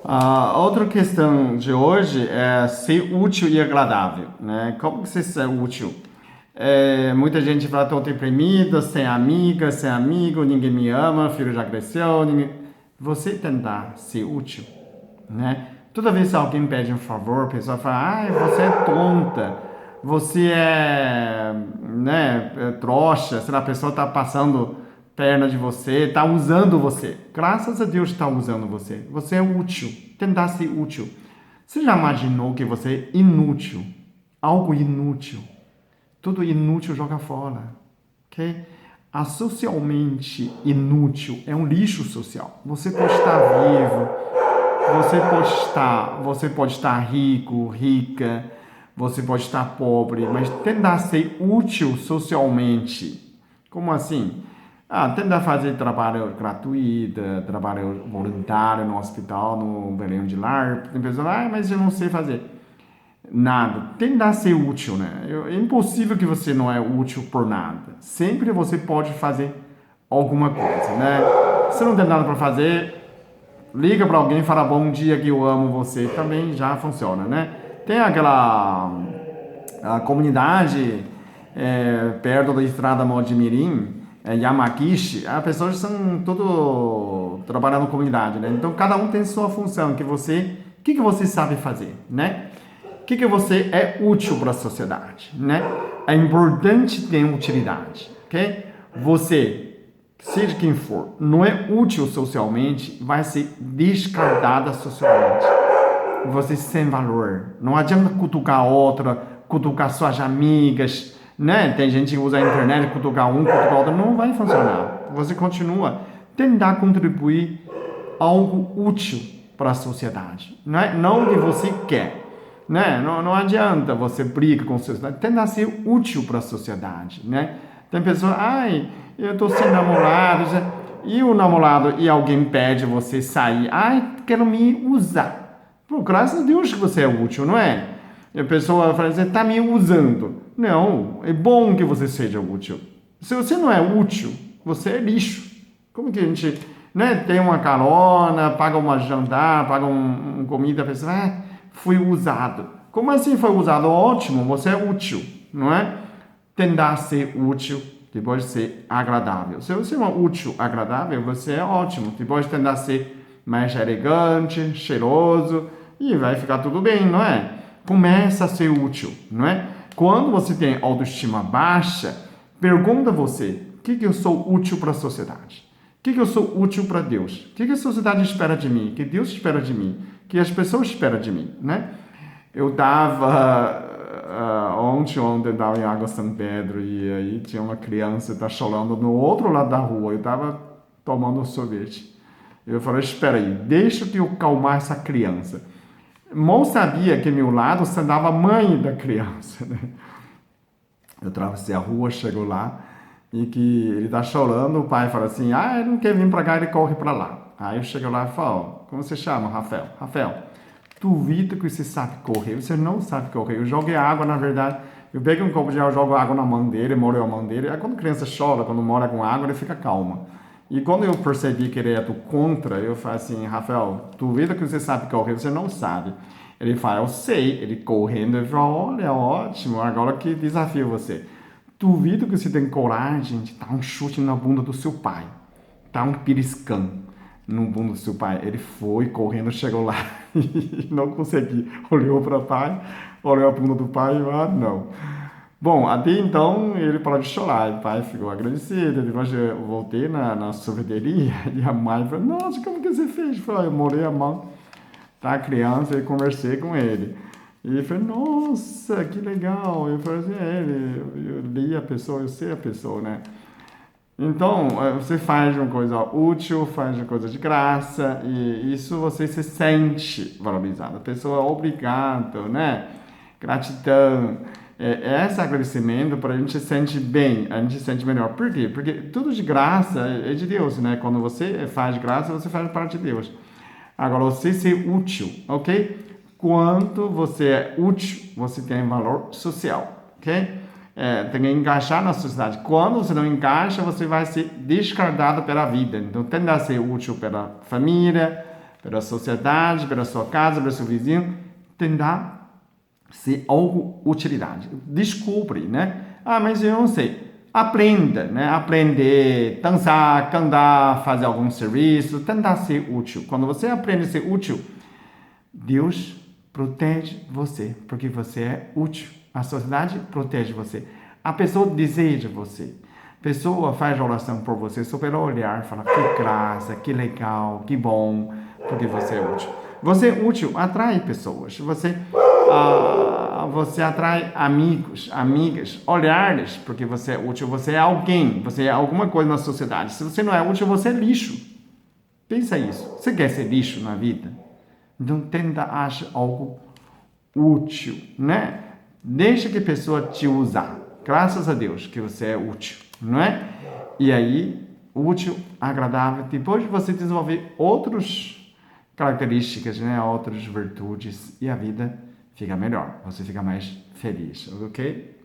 A outra questão de hoje é ser útil e agradável, né? Como que você é útil? Muita gente fala, estou deprimido, sem amiga, sem amigo, ninguém me ama, filho já cresceu, ninguém... Você tentar ser útil, né? Toda vez que alguém pede um favor, a pessoa fala, você é tonta, você é, né, é trouxa, sei lá, a pessoa está passando perna de você, está usando você. Graças a Deus está usando você. Você é útil, tentar ser útil. Você já imaginou que você é inútil? Algo inútil. Tudo inútil joga fora, ok? A socialmente inútil é um lixo social. Você pode estar vivo, você pode estar rico, rica, você pode estar pobre, mas tentar ser útil socialmente. Como assim? Tentar fazer trabalho gratuito, trabalho voluntário no hospital, no Belém de Lar. Tem pessoas, mas eu não sei fazer nada. Tentar ser útil, né? É impossível que você não é útil por nada. Sempre você pode fazer alguma coisa, né? Se não tem nada para fazer, liga para alguém e fala bom dia que eu amo você, também já funciona, né? Tem aquela a comunidade perto da estrada Mojimirim, Yamagishi, as pessoas são tudo trabalhando na comunidade, né? Então cada um tem sua função, o que você sabe fazer, né? O que você é útil para a sociedade, né? É importante ter utilidade, ok? Você, seja quem for, não é útil socialmente, vai ser descartada socialmente. Você sem valor. Não adianta cutucar outra, cutucar suas amigas, né? Tem gente que usa a internet, cutucar um, cutucar outro, não vai funcionar. Você continua tentar contribuir algo útil para a sociedade, não é? Não o que você quer, né? Não adianta você brigar com a sociedade, tentar ser útil para a sociedade, né? Tem pessoas, eu estou sem namorado, e o namorado e alguém pede você sair, quero me usar. Pô, graças a Deus que você é útil, não é? E a pessoa fala, você está me usando. Não, é bom que você seja útil. Se você não é útil, você é lixo. Como que a gente, né, tem uma carona, paga uma jantar, paga comida, a pessoa, fui usado. Como assim foi usado? Ótimo, você é útil, não é? Tentar ser útil, depois ser agradável. Se você é útil, agradável, você é ótimo. Depois tentar ser mais elegante, cheiroso, e vai ficar tudo bem, não é? Começa a ser útil, não é? Quando você tem autoestima baixa, pergunta você, o que eu sou útil para a sociedade? O que eu sou útil para Deus? O que a sociedade espera de mim? O que Deus espera de mim? O que as pessoas esperam de mim, né? Eu estava ontem estava em Água São Pedro e aí tinha uma criança que tá chorando no outro lado da rua. Eu estava tomando um sorvete. Eu falei, espera aí, deixa que eu calmar essa criança. Mal sabia que ao meu lado sentava a mãe da criança, né? Eu atravessei a rua, chego lá e que ele tá chorando, o pai fala assim, ele não quer vir para cá, ele corre para lá. Aí eu chego lá e falo, como você chama, Rafael? Rafael, duvido que você sabe correr, você não sabe correr. Eu joguei água, na verdade, eu pego um copo de água, jogo água na mão dele, molho a mão dele. Aí quando a criança chora, quando molha com água, ele fica calma. E quando eu percebi que ele é do contra, eu falei assim, Rafael, duvido que você sabe correr, você não sabe. Ele fala, eu sei, ele correndo, ele fala, olha, ótimo, agora que desafio você. Duvido que você tem coragem de dar um chute na bunda do seu pai, dar um piriscão no bunda do seu pai. Ele foi correndo, chegou lá e não consegui. Olhou para o pai, olhou a bunda do pai e não. Bom, até então ele parou de chorar, o pai ficou agradecido, depois eu voltei na sorveteria e a mãe falou, nossa, como que você fez? Eu falei, eu molhei a mão da criança e conversei com ele. E ele falou, nossa, que legal. Eu falei assim, eu li a pessoa, eu sei a pessoa, né? Então, você faz uma coisa útil, faz uma coisa de graça, e isso você se sente valorizado. A pessoa, obrigado, né? Gratidão. Esse agradecimento para a gente se sente bem, a gente se sente melhor. Por quê? Porque tudo de graça é de Deus, né? Quando você faz de graça, você faz parte de Deus. Agora, você ser útil, ok? Quanto você é útil, você tem valor social, ok? Tem que encaixar na sociedade. Quando você não encaixa, você vai ser descartado pela vida. Então, tenta ser útil pela família, pela sociedade, pela sua casa, pelo seu vizinho, tentar ser algo utilidade. Descobre, né? Mas eu não sei. Aprenda, né? Aprender, dançar, cantar, fazer algum serviço, tentar ser útil. Quando você aprende a ser útil, Deus protege você, porque você é útil. A sociedade protege você. A pessoa deseja você. A pessoa faz oração por você só pelo olhar, fala que graça, que legal, que bom, porque você é útil. Você é útil, atrai pessoas. Você atrai amigos, amigas, olhares, porque você é útil. Você é alguém, você é alguma coisa na sociedade. Se você não é útil, você é lixo. Pensa isso. Você quer ser lixo na vida? Então tenta achar algo útil, né? Deixa que a pessoa te usar. Graças a Deus que você é útil, não é? E aí, útil, agradável. Depois você desenvolver outras características, né? Outras virtudes e a vida fica melhor. Você fica mais feliz, ok?